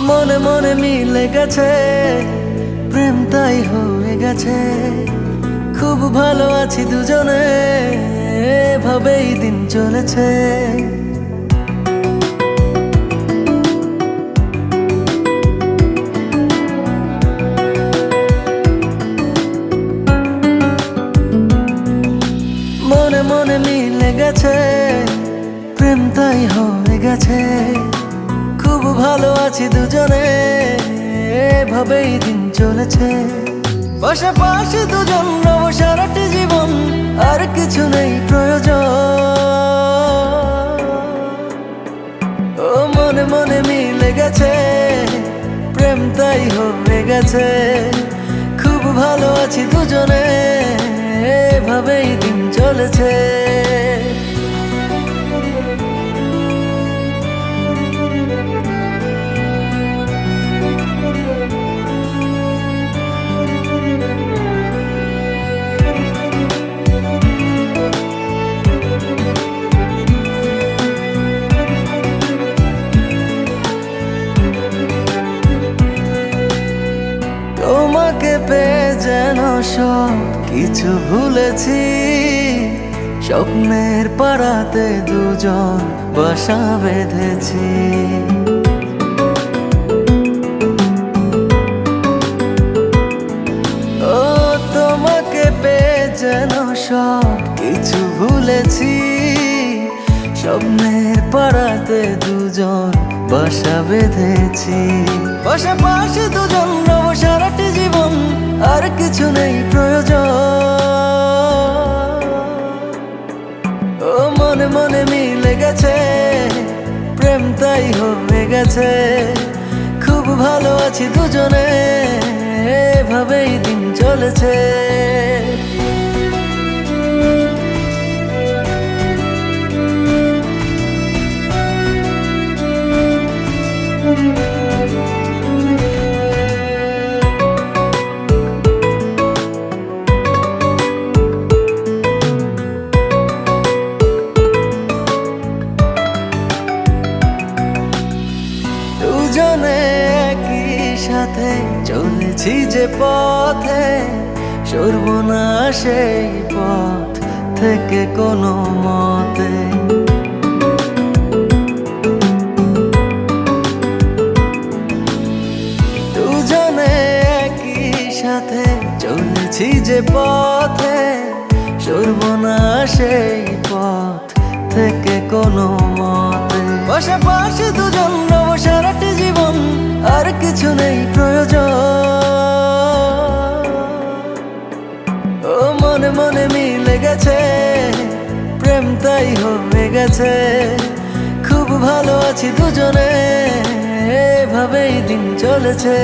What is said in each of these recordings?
মনে মনে মিলে গেছে, প্রেম তাই হয়ে গেছে। খুব ভালো আছি দুজনে, এভাবেই দিন চলেছে। মনে মনে মিলে গেছে, প্রেম তাই হয়ে গেছে। খুব ভালো আছি দুজনে, এভাবেই দিন চলেছে। পাশাপাশি দুজন রব সারাটি জীবন, আর কিছু নেই প্রয়োজন। ও মনে মনে মিলে গেছে, প্রেম তাই হয়ে গেছে। খুব ভালো আছি দুজনে, এভাবেই দিন চলেছে। তোমাকে পেয়ে যেন সব কিছু ভুলেছি। স্বপ্নের পাড়াতে দুজন বাসা বেঁধেছি। ও তোমাকে পেয়ে যেন সব কিছু ভুলেছি। স্বপ্নের পাড়াতে দুজন বাসা বেঁধেছি। পাশাপাশি দুজন রব সারাটি জীবন, আর কিছু নেই প্রয়োজন। ও মনে মনে মিলে গেছে, প্রেম তাই হয়ে গেছে। খুব ভালো আছি দুজনে, এভাবেই দিন চলেছে। দুজনে একই সাথে চলেছি যে পথে, সরব না সেই পথ থেকে কোনো মতে। দুজনে একই সাথে চলেছি যে পথে, সরব না সেই পথ থেকে কোনো মতে। পাশাপাশি দুজন রব সারাটি জীবন, আর কিছু নেই প্রয়োজন। ও মনে মনে মিলে গেছে, প্রেম তাই হয়ে গেছে। খুব ভালো আছি দুজনে, এভাবেই দিন চলেছে।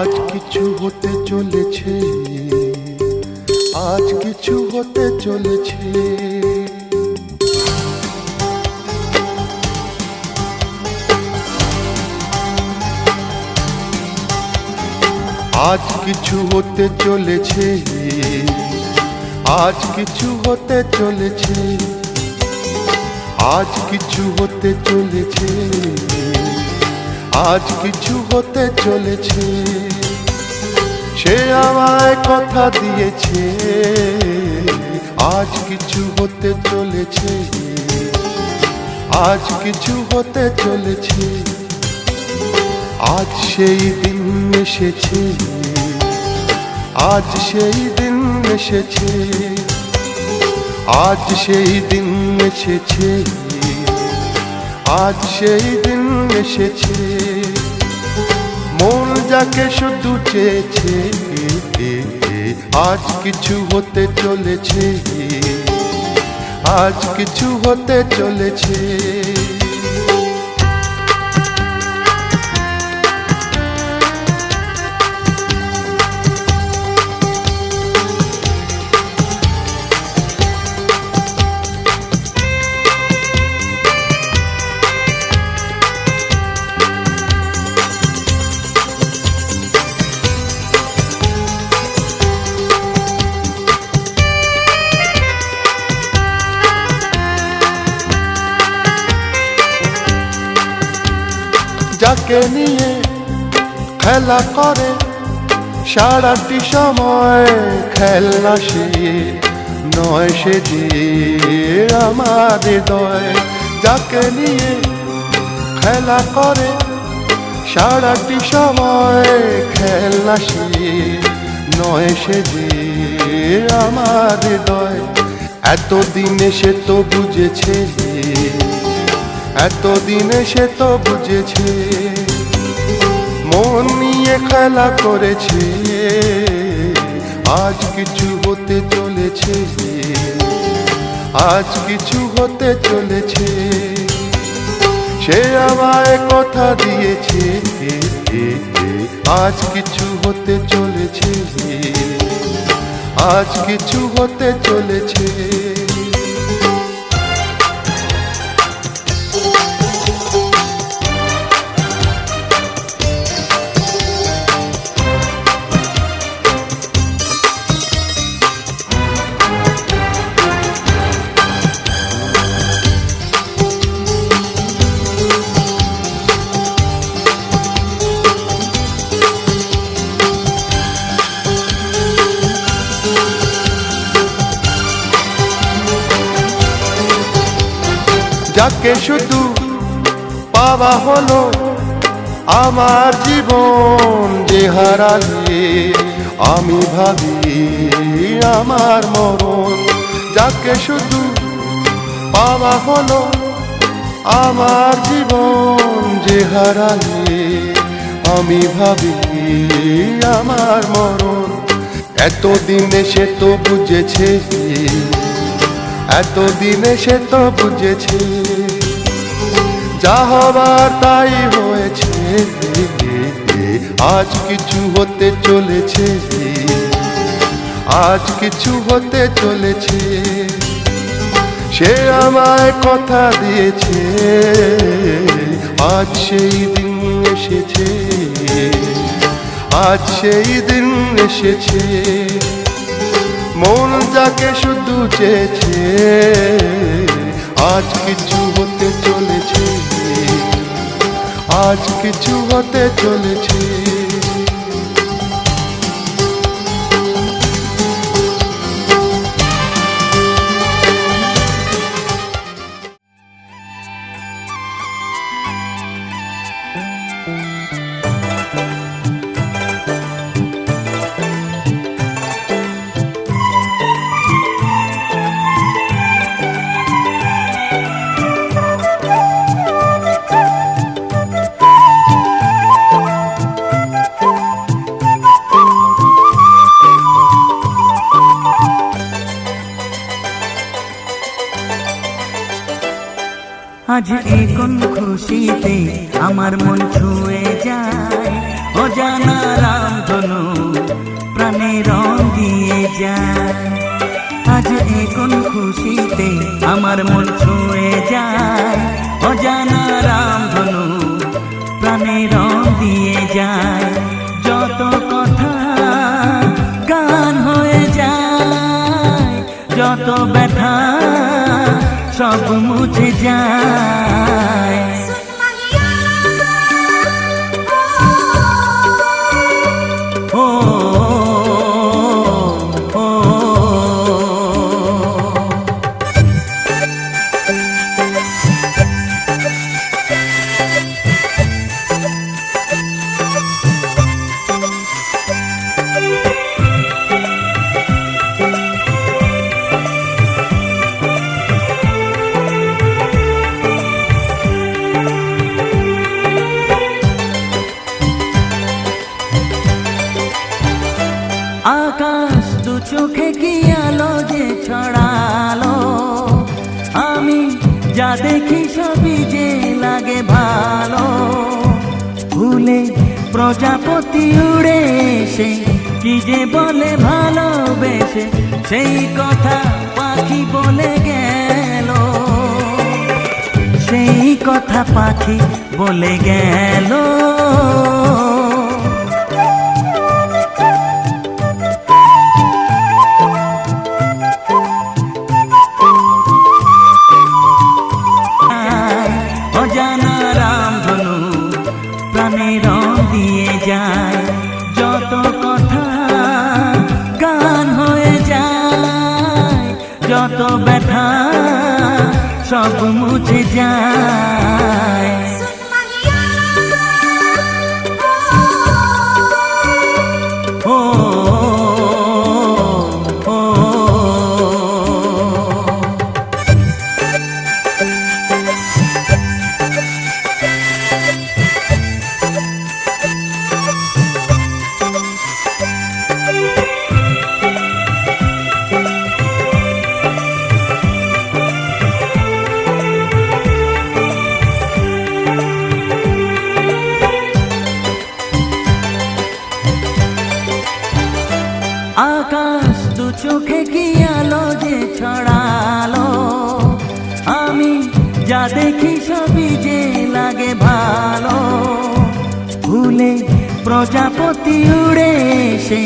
আজ কিছু হতে চলেছে, আজ কিছু হতে চলেছে। আজ কিছু হতে চলেছে, আজ কিছু হতে চলেছে। আজ কিছু হতে চলেছে, আজ কিছু হতে চলেছে। সে আমায় কথা দিয়েছে, আজ কিছু হতে চলেছে, আজ কিছু হতে চলেছে। আজ সেই দিন এসেছে, আজ সেই দিন এসেছে। আজ সেই দিন এসেছে, আজ সেই দিন এসেছে। মন যাকে শুধু চেয়েছে, আজ কিছু হতে চলেছে, আজ কিছু হতে চলেছে। যাকে নিয়ে খেলা করে সারাটি সময়, খেলনা সে নয়, সে যে আমার হৃদয়। যাকে নিয়ে খেলা করে সারাটি সময়, খেলনা সে নয়, সে যে আমার হৃদয়। এতদিনে সে তো বুঝেছে, এতদিনে সে তো বুঝেছে। মন নিয়ে খেলা করেছে, আজ কিছু হতে চলেছে, আজ কিছু হতে চলেছে। সে আমায় কথা দিয়েছে, আজ কিছু হতে চলেছে, আজ কিছু হতে চলেছে। যাকে শুধু পাওয়া হলো আমার জীবন, যে হারালে আমি ভাবি আমার মরণ। যাকে শুধু পাওয়া হলো আমার জীবন, যে হারালে আমি ভাবি আমার মরণ। এতদিনে সে তো বুঝেছে, এতদিনে সে তো বুঝেছে। যা হবার তাই হয়েছে, আজ কিছু হতে চলেছে, আজ কিছু হতে চলেছে। সে আমায় কথা দিয়েছে, আজ সেই দিন এসেছে, আজ সেই দিন এসেছে। মন যাকে শুধু চেয়েছে আজ কিছু হতে চলেছে, আজ কিছু হতে চলেছে। আজ এই কোন খুশিতে আমার মন ছুঁয়ে যায়, অজানা রামধনু প্রাণে রং দিয়ে যায়। আজ এই কোন খুশিতে আমার মন ছুঁয়ে যায়, অজানা রামধনু প্রাণে রং দিয়ে যায়। যত কথা গান হয়ে যায়, যত ব্যথা সব মুছে যায়। ও ও আকাশ দু চোখে কি আলো যে ছড়ালো, আমি যা দেখি সবই যে লাগে ভালো। ভুলে প্রজাপতি উড়ে এসে কি যে বলে ভালোবেসে, সেই কথা পাখি বলে গেল, সেই কথা পাখি বলে গেল। অজানা রামধনু প্রাণে রং দিয়ে যায়, যত কথা গান হয়ে যায়, যত ব্যথা সব মুছে যায়। ও ও আকাশ দু চোখে কি আলো যে ছড়ালো, আমি যা দেখি সবই যে লাগে ভালো। ভুলে প্রজাপতি উড়ে এসে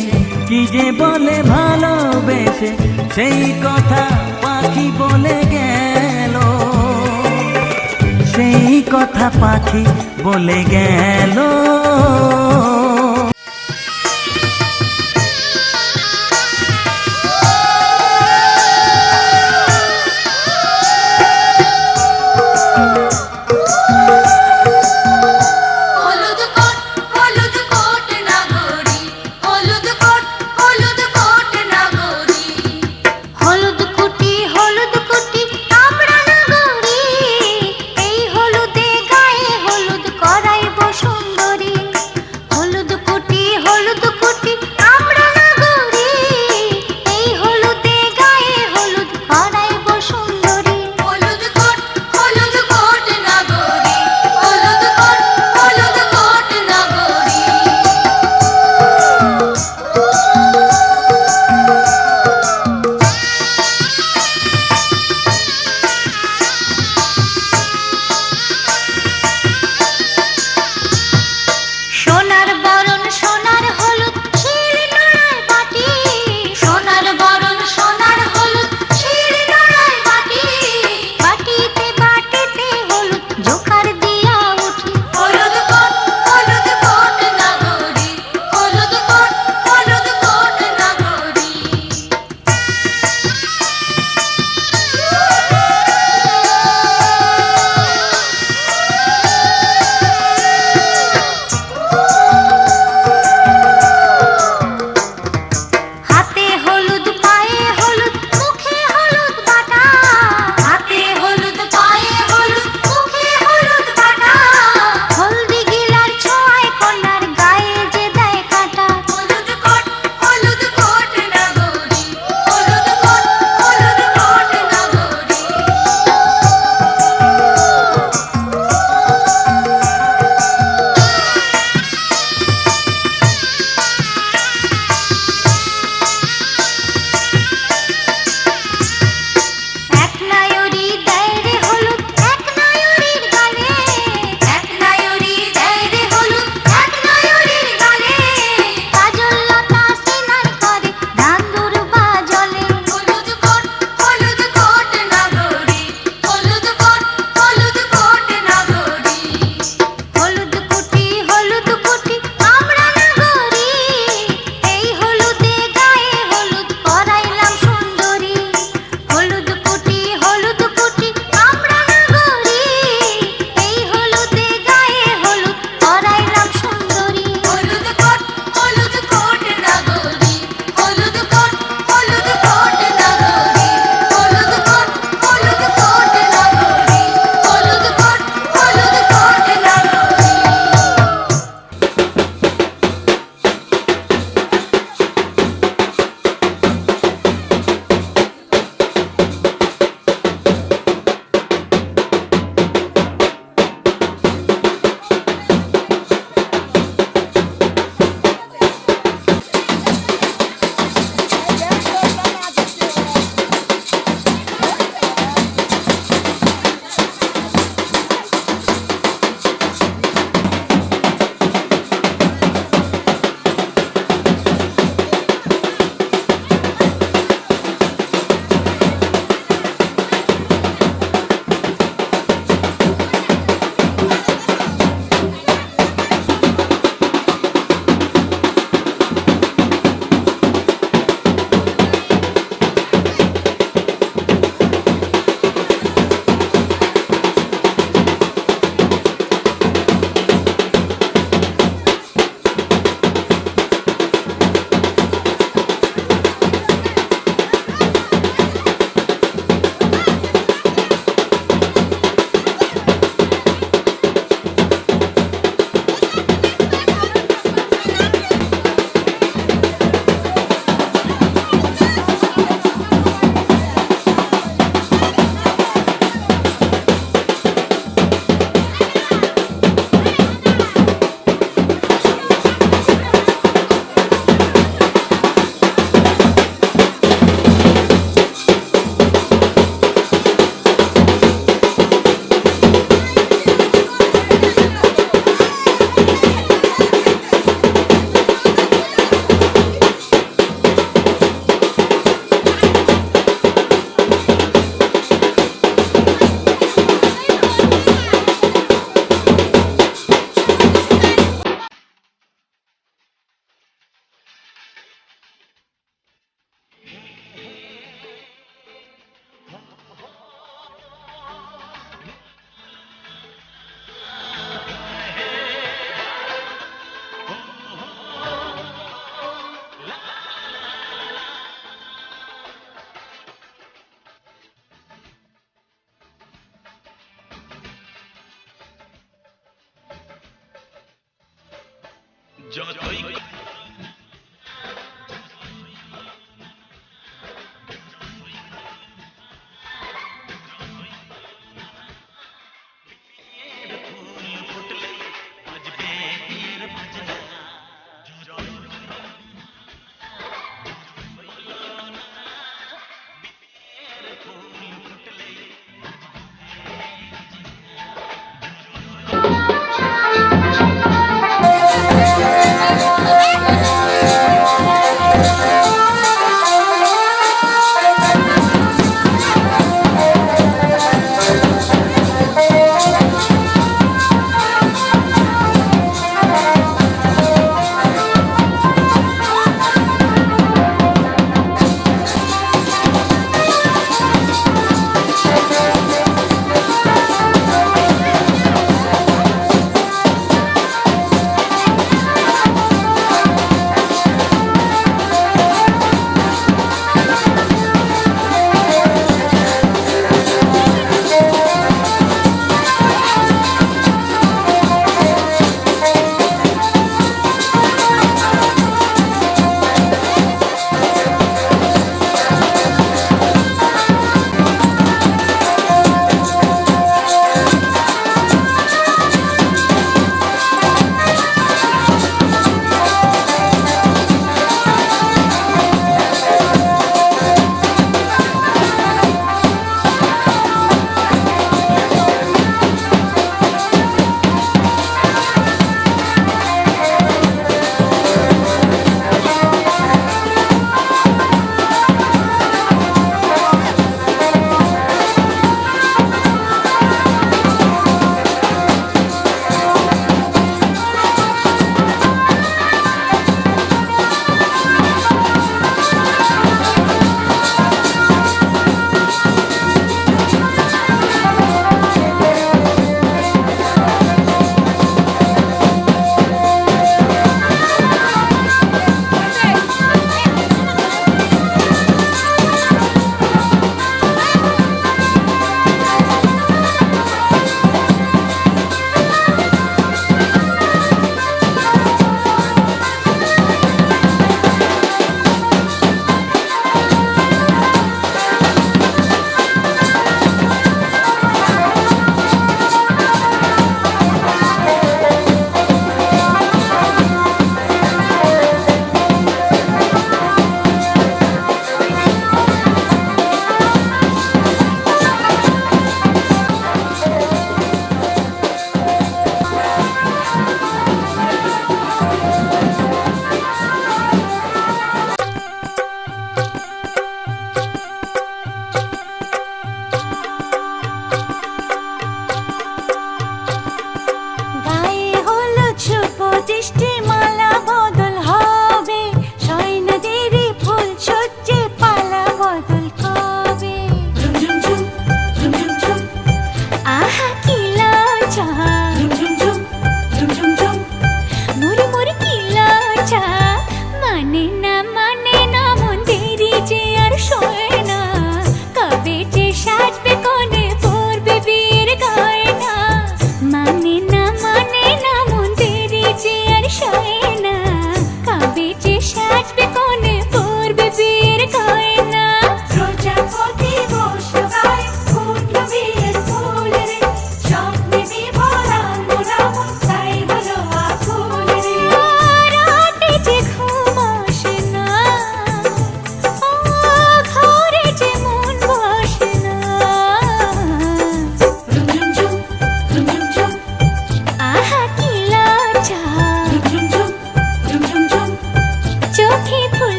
কি যে বলে ভালোবেসে, সেই কথা পাখি বলে গেল, সেই কথা পাখি বলে গেল। হলুদ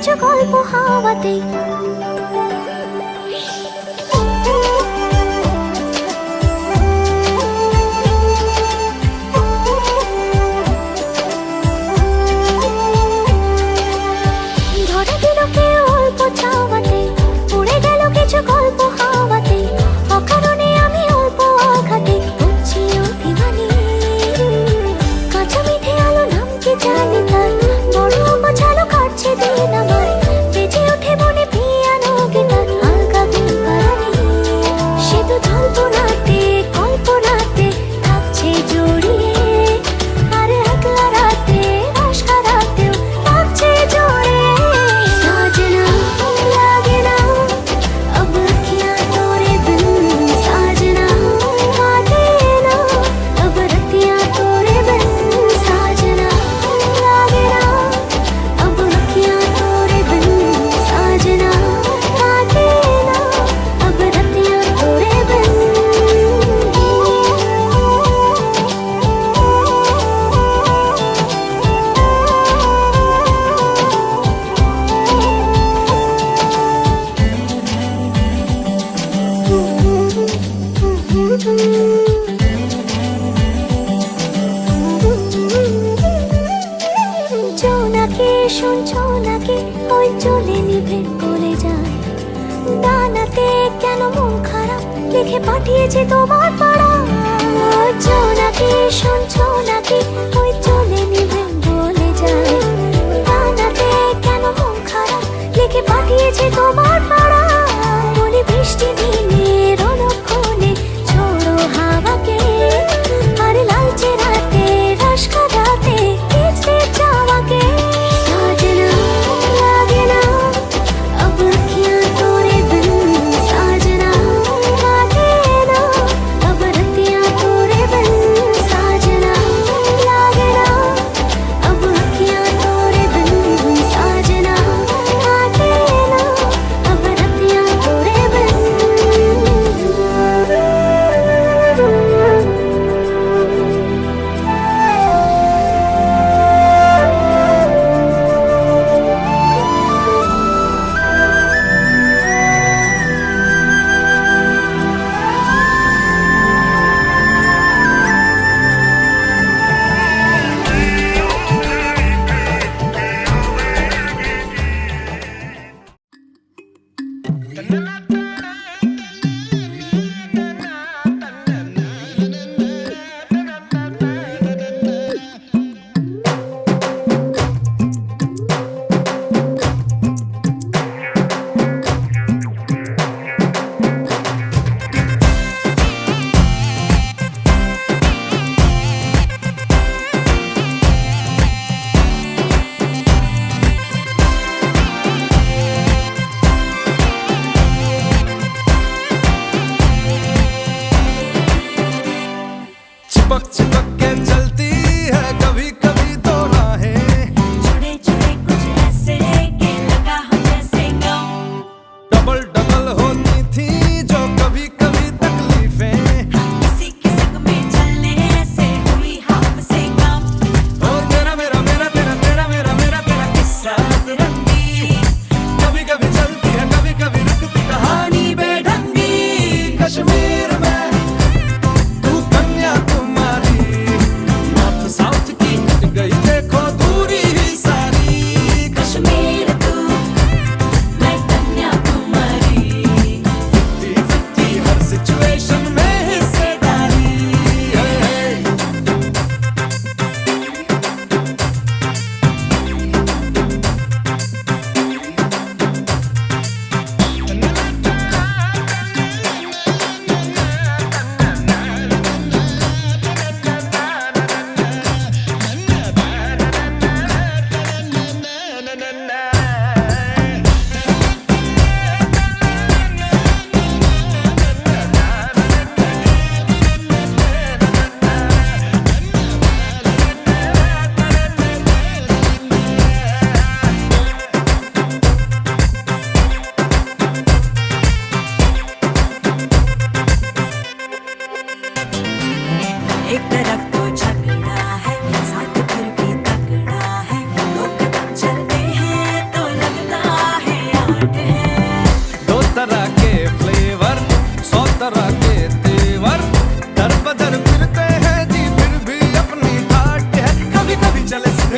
কিছু গল্প হাওয়াতে। ধরে দিল কেউ অল্প চাওয়াতে, উড়ে গেল কিছু গল্প হাওয়াতে। অকারণে আমি অল্প আঘাতে হচ্ছি অভিমানী। কাঁচা মিঠে আলো নাম কি জানি তার, বড় গোছালো কাটছে দিন আমার। বেজে ওঠে মনে পিয়ানো গিটার, হালকা গুনগানি। সে তো কল্পনাতে কল্পনাতে থাকছে জড়িয়ে, আর একলা রাতে আশকা রাতেও থাকছে জড়িয়ে। साजना लागे ना अब अखियाँ तोरे बिन, साजना काटे ना अब रतियाँ तोरे बिन। साजना लागे ना अब अखियाँ तोरे बिन, साजना काटे ना अब रतियाँ तोरे बिन। জোনাকি শুনছো নাকি ওই চলে নিভে গলে যায়। ডানাতে কেন মন খারাপ লিখে পাঠিয়েছে তোমার পাড়া। জোনাকি শুনছো নাকি ওই চলে নিভে গলে যায়। ডানাতে কেন মন খারাপ লিখে পাঠিয়েছে তোমার পাড়া। বলি বৃষ্টি দিনের অলক্ষণে ছোড়ো হাওয়াকে, আর লালচে রাতে রস কাটাতে কিসে চাওয়াকে। साजना लागे ना अब अखियाँ तोरे बिन, साजना काटे ना अब रतियाँ तोरे बिन। साजना लागे ना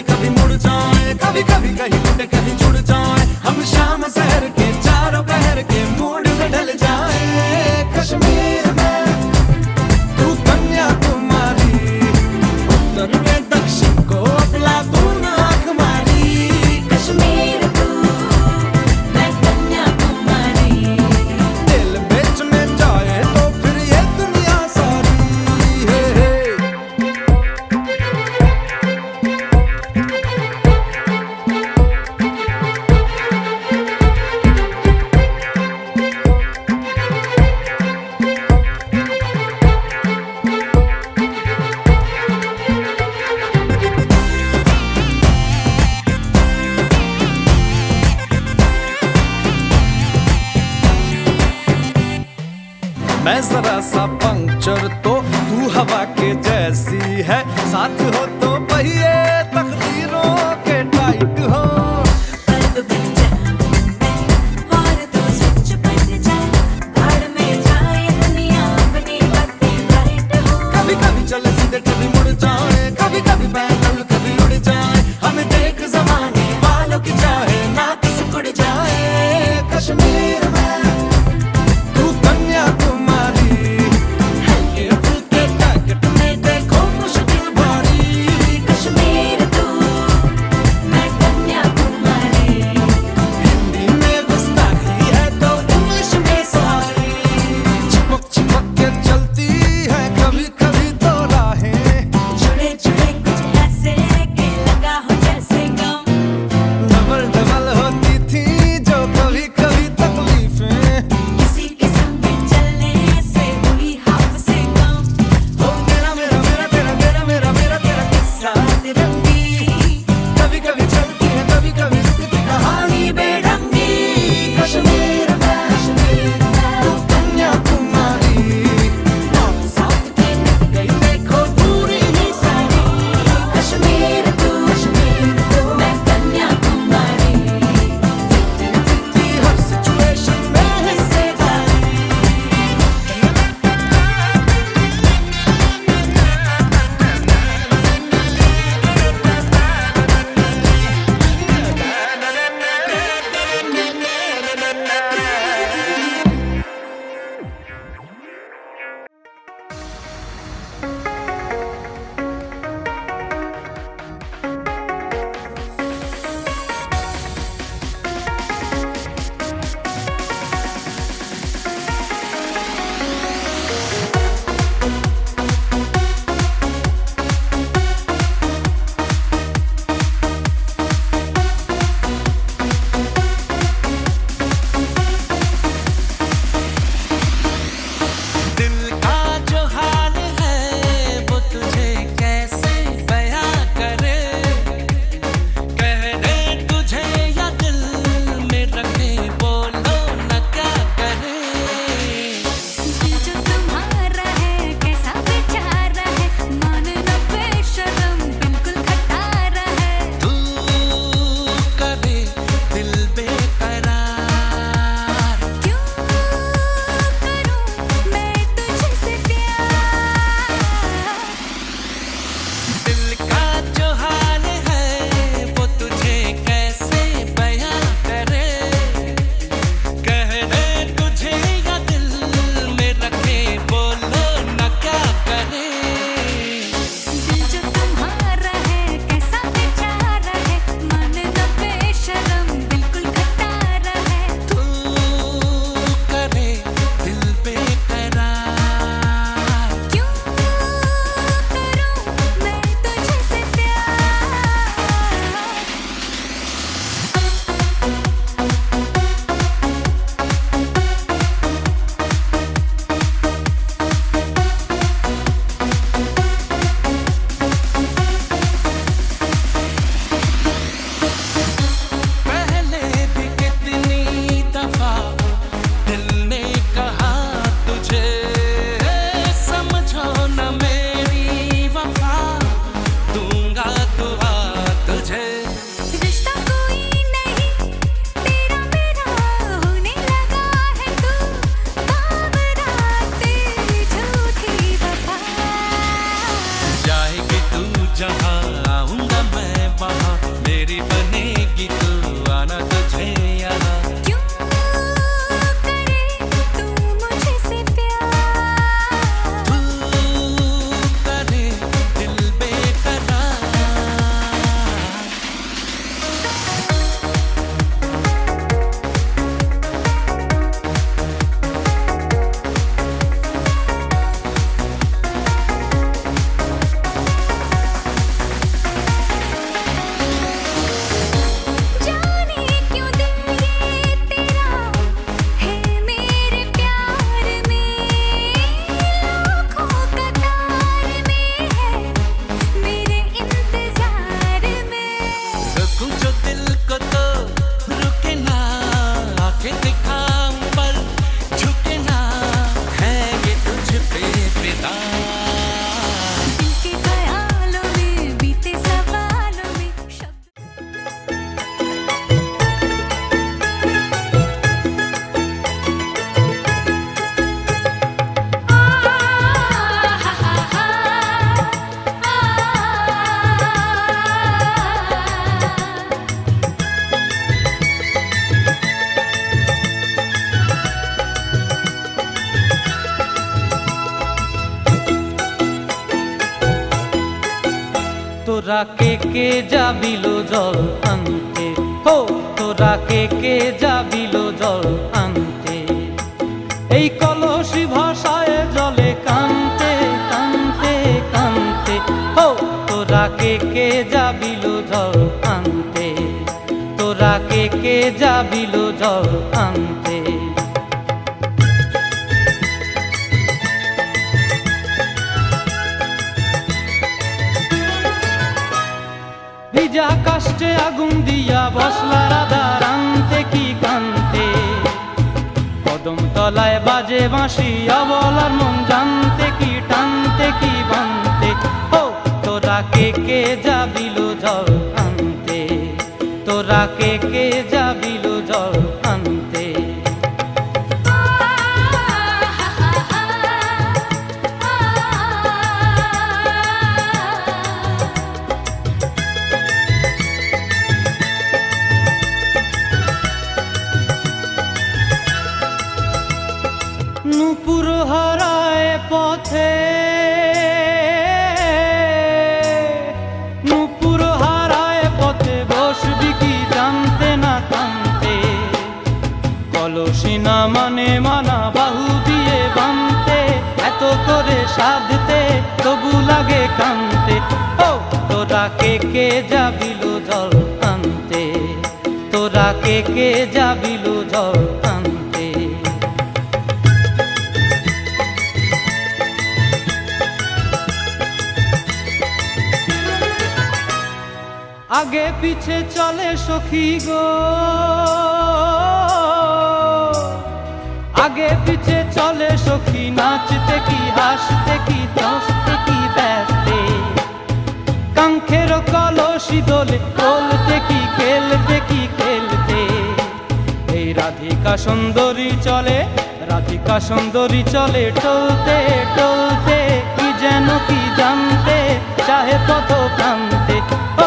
कभी मुड़ जाए, कभी कभी कहीं टूटे कहीं जुड़ जाए, हम शाम शहर के चारों पहर के मूड में ढल जाए। कश्मीर में तू कन्याकुमारी, उत्तर में दक्षिण को अफलातून आंख मारी। कश्मीर तू, मैं कन्याकुमारी, दिल बेचने जाए तो फिर ये दुनिया सारी। हे हे। मैं जरा सा पंक्चर तो तू हवा के जैसी है, साथ हो तो पहिए तकदीरों के टाइट हो। बल्ब बन जाऊं और तू स्विच बन जाए, भाड़ में जाए दुनिया अपनी बातें ब्राइट हो। कभी कभी चले सीधे कभी मुड़ जाए, कभी कभी पैदल कभी उड़ जाए, हमें देख जमाने वालों की चाहे ना किसी उड़ जाए। कश्मीर में तू कन्याकुमारी, हल्के फुल्के पैकेट में देखो मुश्किल भारी। তোরা কে যাবিল জল আনতে, হো তোরা কে যাবিল জল আনতে, এই কলসি ভাষায় জলে কানতে কানতে কানতে, হো তোরা কে যাবিল জল আনতে, তোরা কে যাবিল জল আনতে। ভিজা কাষ্টে আগুন দিয়া বসলা রাধা রানতে কি কানতে, কদম তলায় বাজে বাঁশি অবলার মন জানতে কি টানতে কি বানতে, হো তোরা কে যাবিল জল আনতে, তোরা কে যাবিল জল আনতে। নূপুর হারায় পথে, নূপুর হারায় পথে বসবি কি জানতে না কানতে, কলসি না মানে মানা বাহু দিয়ে বানতে, এত করে সাধতে তবু লাগে কানতে, ও তোরা কে যাবিল জল আনতে, তোরা কে যাবিল জল আনতে। আগে পিছে চলে সখী গো, আগে পিছে চলে সখী, নাচতে কি হাসতে কি দশতে কি ব্যস্তে, কাঙ্ক্ষের কলসি দোলে বলতে কি খেলতে কি খেলতে, এই রাধিকা সুন্দরী চলে, রাধিকা সুন্দরী চলে টলতে টলতে, কি যেন কি জানতে চাহে পথ কান্তে,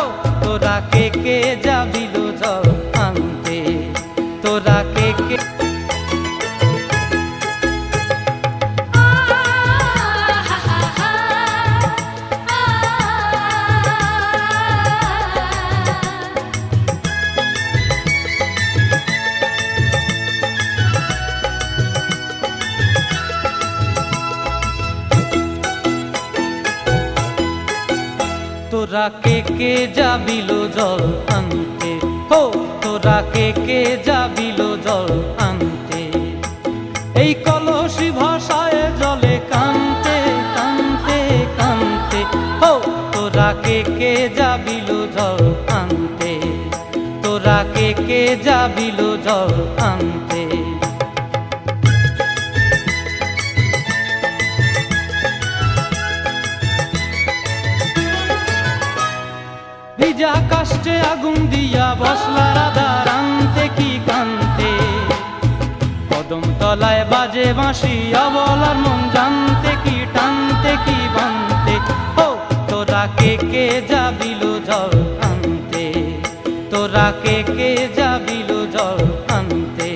ও তোরা কে যাবিল জল আনতে, তোরা কে তোরা কে যাবিল জল আনতে, হো তোরা কে যাবিল জল আনতে, এই কলসি ভাষায় জলে কানতে কানতে কানতে, হো তোরা কে যাবিল জল আনতে, তোরা কে যাবিল জল আনতে। ভিজা কাষ্টে আগুন দিয়া বসলা রাধা রানতে কি কানতে, কদম তলায় বাজে বাঁশি অবলার মন জানতে কি টানতে কি বানতে, হো তোরা কে যাবিল জল আনতে, তোরা কে যাবিল জল আনতে।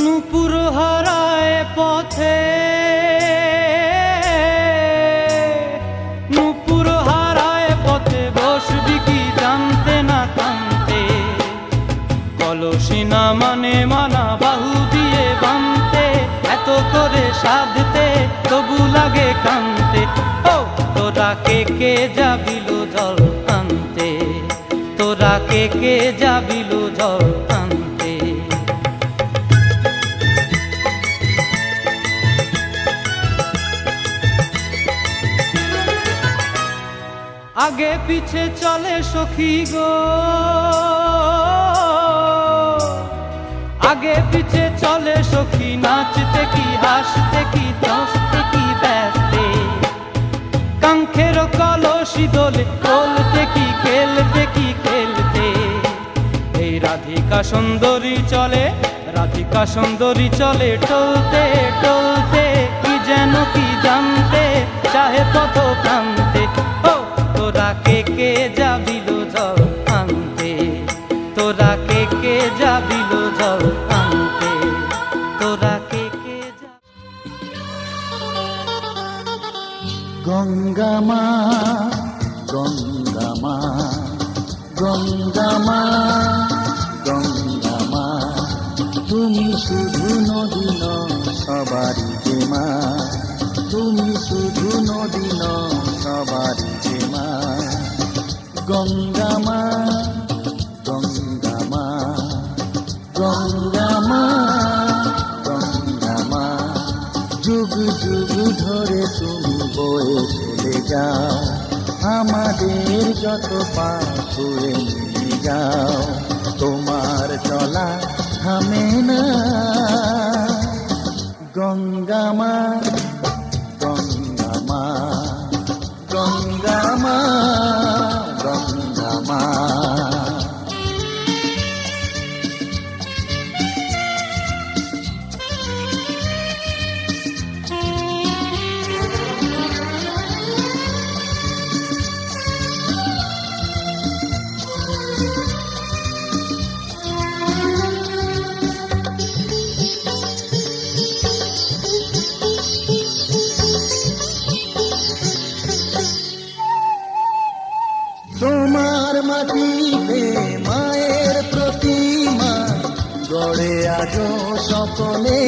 নূপুর হারায় পথে, নূপুর হারায় পথে বসবি কি জানতে না কানতে, কলসি না মানে মানা বাহু দিয়ে বানতে, এত করে সাধতে তবু লাগে কানতে, ও তোরা কে যাবিল জল আনতে, তোরা কে যাবিল জল আনতে। আগে পিছে চলে সখী গো, আগে পিছে চলে সখী, নাচতে কি হাসতে কি দশতে কি ব্যস্তে, কাঙ্ক্ষের কলসি দোলে বলতে কি খেলতে কি খেলতে, এই রাধিকা সুন্দরী চলে, রাধিকা সুন্দরী চলে টলতে টলতে, কি যেন কি জানতে চাহে পথ প্রান্তে। ও তোরা কে যাবিল জল আনতে, তোরা কে যাবিল জল আনতে, তোরা কে গঙ্গা মা, গঙ্গা মা, গঙ্গা মা, গঙ্গা মা, তুমি শুধু নদী নও সবারই যে মা, তুমি শুধু নদী নও সবারই যে মা। গঙ্গা মা, গঙ্গা মা, গঙ্গা মা, গঙ্গা মা, যুগ যুগ ধরে তুমি বয়ে চলে যাও, আমাদের যত পাপ ছুঁয়ে নিয়ে যাও, তোমার চলা থামে না। গঙ্গা মা, গঙ্গা মা, গঙ্গা মা, গঙ্গা মা। তোমার মাটিতে মায়ের প্রতিমা গড়ে আজো সকলে,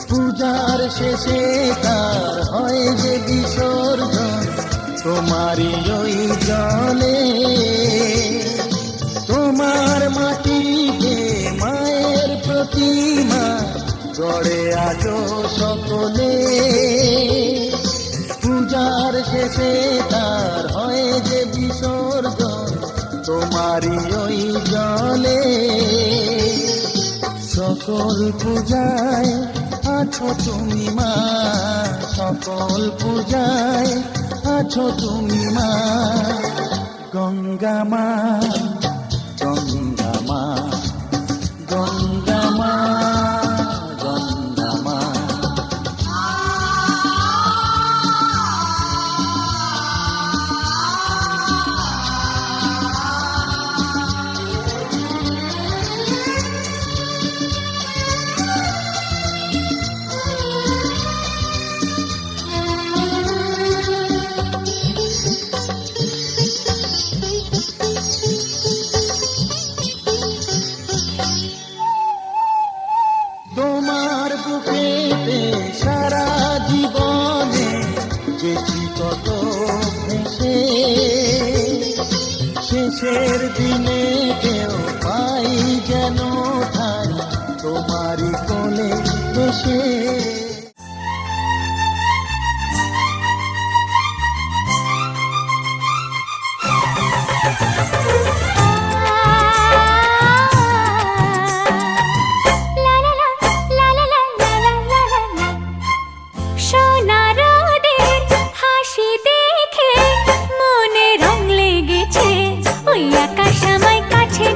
পূজার শেষে তার হয় যে বিসর্জন তোমারই ওই জলে। তোমার মাটিতে মায়ের প্রতিমা গড়ে আজো সকলে, পূজার শেষে তার হয় যে বিসর্জন তোমারই ওই জলে। সকল পূজায় আছো তুমি মা, সকল পূজায় আছো তুমি মা। গঙ্গা মা, গঙ্গা মা, গঙ্গা মা, গঙ্গা মা। তোমার বুকেতে সারা জীবনে গেছি কত ভেসে, শেষের দিনে কেউ পাই যেন ঠাই তোমারই কোলে বসে। সোনা রোদের হাসি দেখে মনে রং লেগেছে, ওই আকাশ আমায় কাছে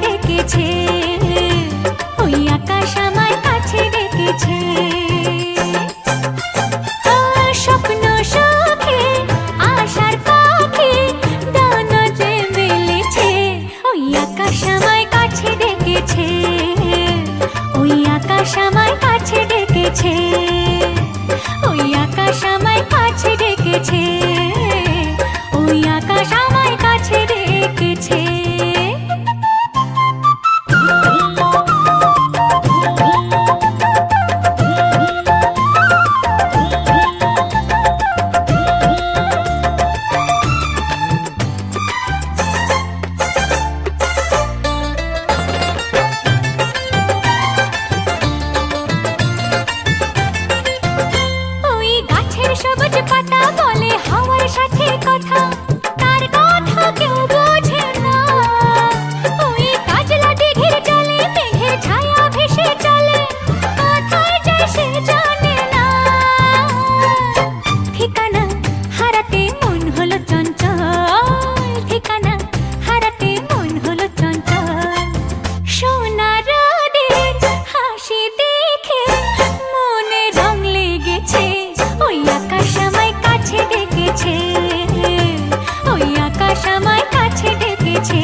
ডেকেছে,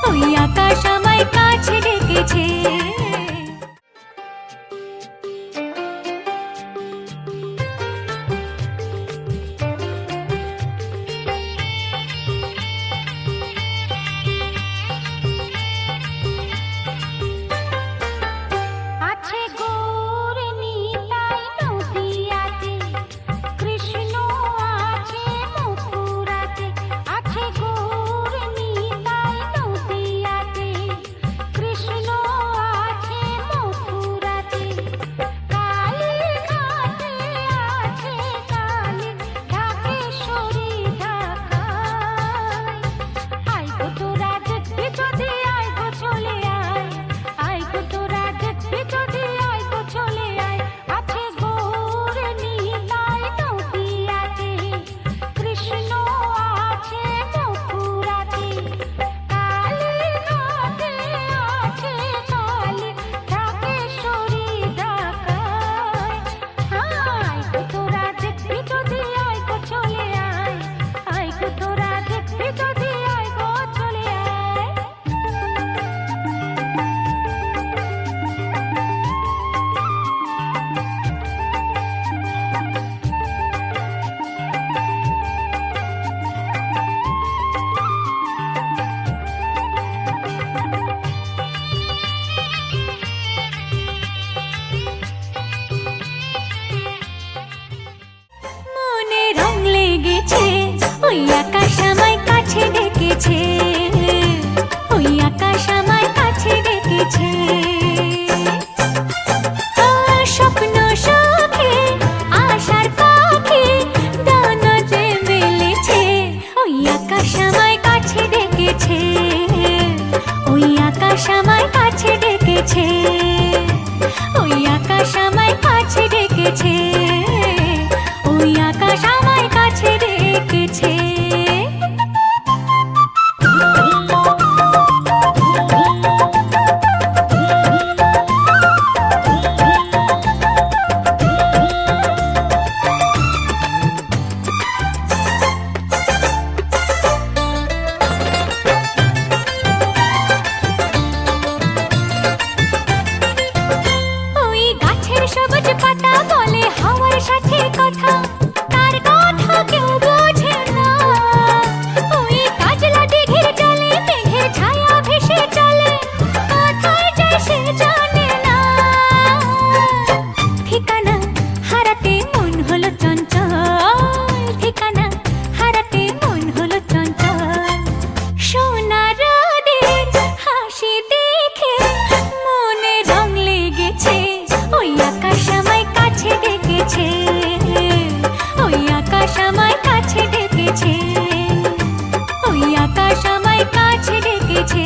ওই আকাশ আমায় কাছে ডেকেছে। আছে গৌর নিতাই নদিয়াতে, কৃষ্ণ আছে মথুরাতে। আছে গৌর নিতাই নদিয়াতে, কৃষ্ণ আছে মথুরাতে। কালীর ঘাটে আছে কালী, ঢাকেশ্বরী ঢাকায়। আয় গো তোরা দেখবি যদি, আয় গো চলে আয়। আয় গো তোরা দেখবি যদি, আয় গো চলে আয়। আছে গৌর নিতাই নদিয়াতে, কৃষ্ণ আছে মথুরাতে। কালীর ঘাটে আছে কালী, ঢাকেশ্বরী ঢাকায়। আয় গো তোরা দেখবি যদি, আয় গো চলে আয়। আয় গো তোরা দেখবি যদি, আয় গো চলে আয়। মনে রং লেগেছে, ওই আকাশ আমায় কাছে ডেকেছে, ওই আকাশ আমায় কাছে ডেকেছে। স্বপ্ন সুখে আশার পাখি ডানাতে মেলেছে, ওই আকাশ আমায় কাছে ডেকেছে, ওই আকাশ আমায় কাছে ডেকেছে, ওই আকাশ আমায় কাছে ডেকেছে, ওই আকাশ আমায় কাছে ডেকেছে। ওই গাছের সবুজ পাতা বলে হাওয়ার সাথে কথা, তার কথা কেউ বোঝে না। ওই কাজলা দিঘির জলে মেঘের ছায়া ভেসে চলে, কোথায় যায় সে জানে না। ঠিকানা হারাতে মন হলো চঞ্চল, ঠিকানা হারাতে মন হলো চঞ্চল। সোনা রোদের হাসি দেখে মনে রং লেগেছে, ওই আকাশ আমায় কাছে ডেকেছে, ওই আকাশ আমায় কাছে ডেকেছে, ওই আকাশ আমায় কাছে ডেকেছে,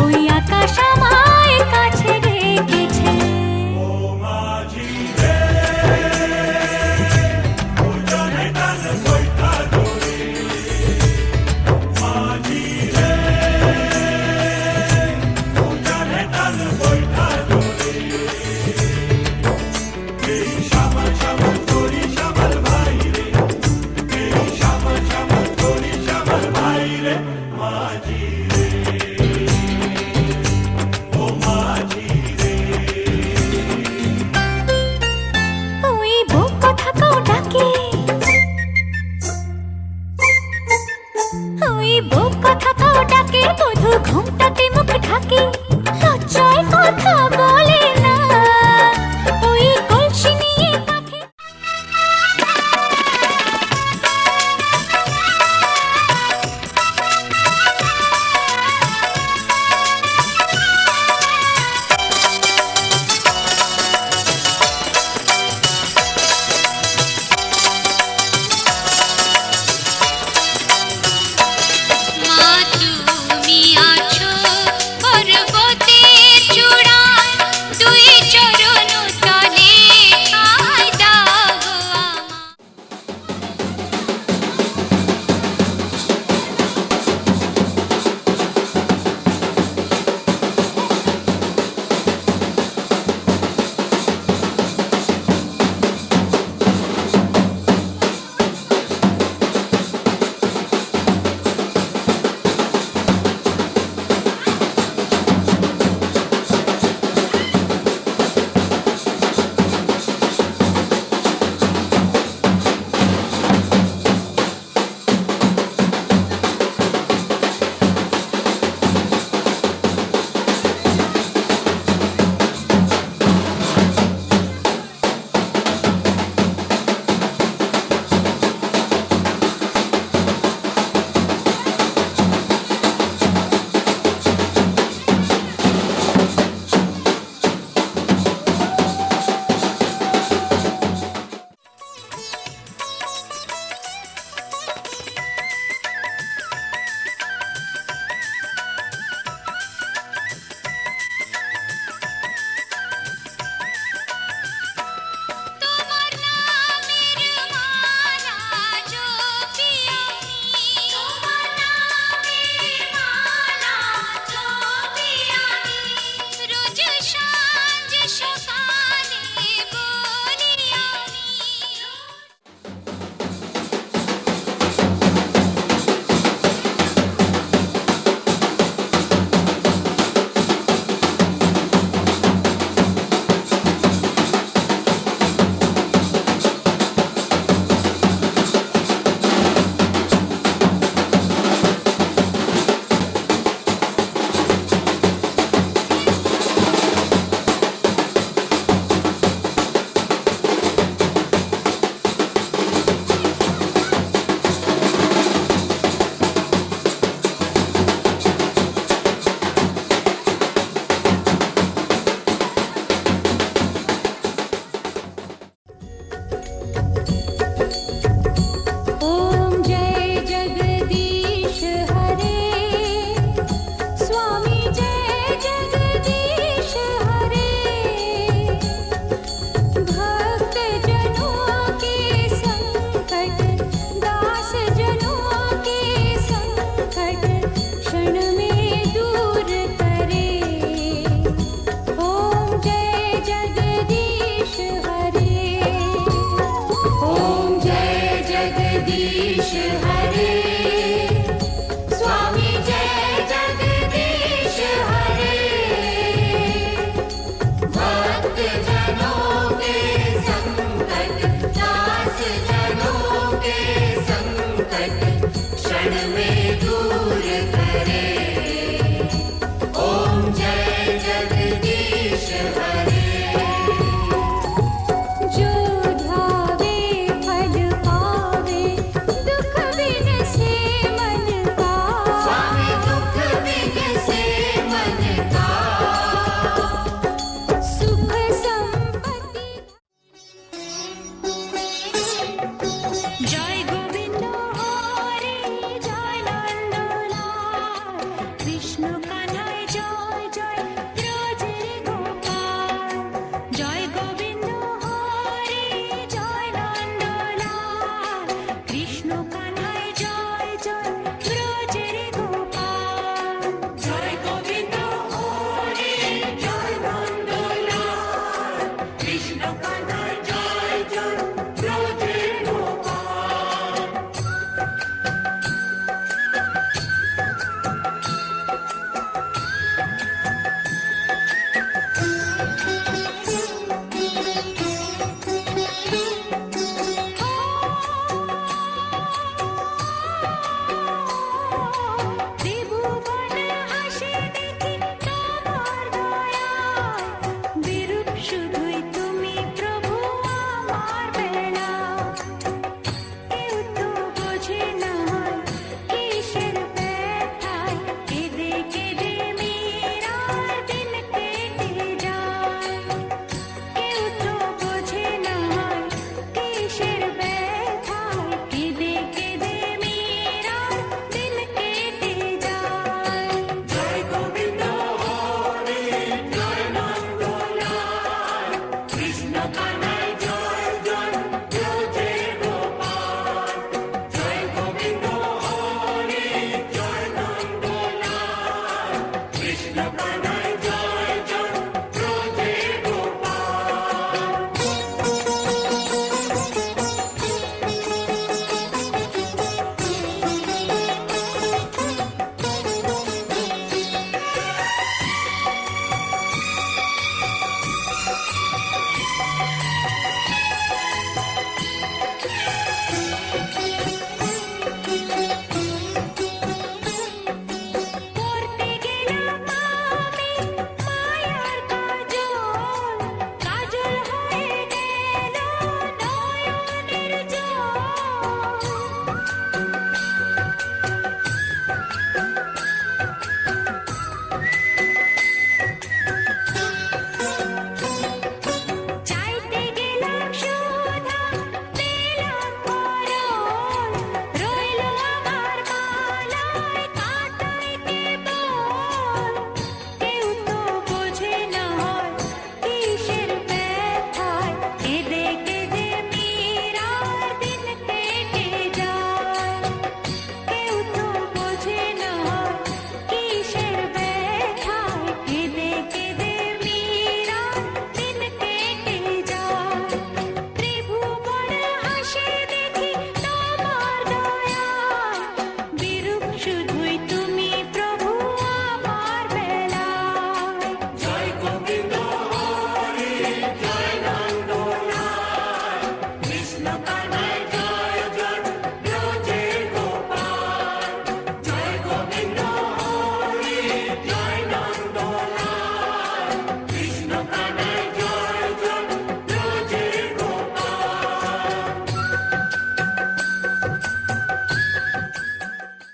ওই আকাশ আমায় কাছে ডেকেছে। ওই বুক কথাকেও ডাকে, ওই বুক কথাকেও ডাকে, বধূ ঘুমটাতে মুখ ঢাকে, লজ্জায় কথা বলে না। ওই কলসি নিয়ে কাঁখে মা তুমি আছো পর্বতের চূড়ায়, क्षण में